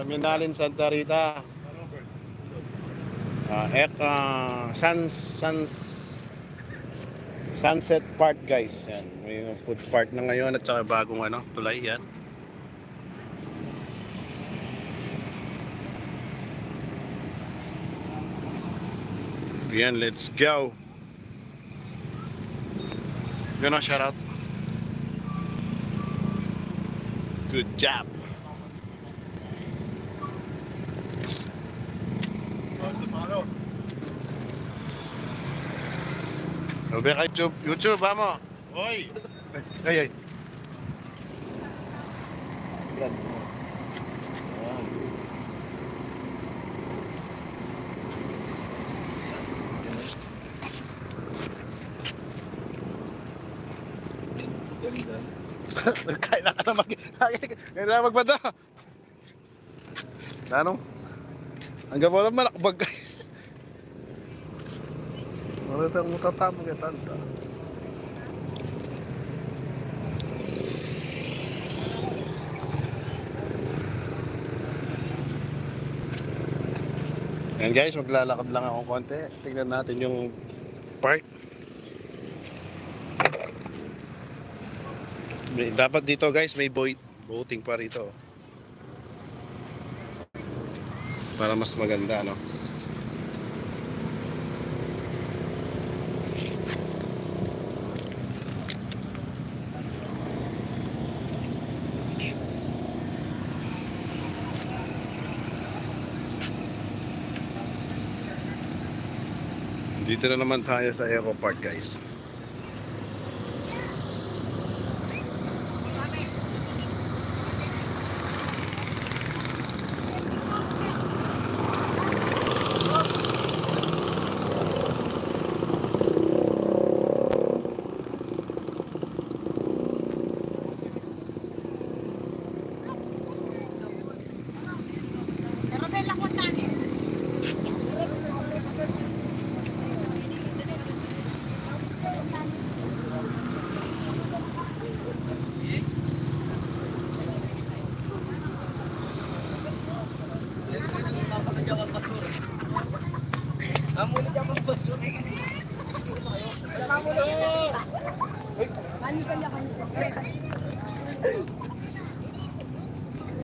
Minalin, Santa Rita. Sunset Park guys. Yan. May food park na ngayon at saka bagong tulay yan. Yan, let's go. Yun ang shout out. Good job. Sabi ka YouTube, vamos. Oy. Ay. Yan. Kailan ka na magbada. Nanong? Hanggang wala malakbag. Wala tayong matatamo kaya tanda. Ayan guys, maglalakad lang ako konti. Tingnan natin yung park. Dapat dito guys may boating pa rito para mas maganda Dito na naman tayo sa Eco Park guys. Kamu na dyan magbasura. Wala ka mo na. Paano ka niya kami?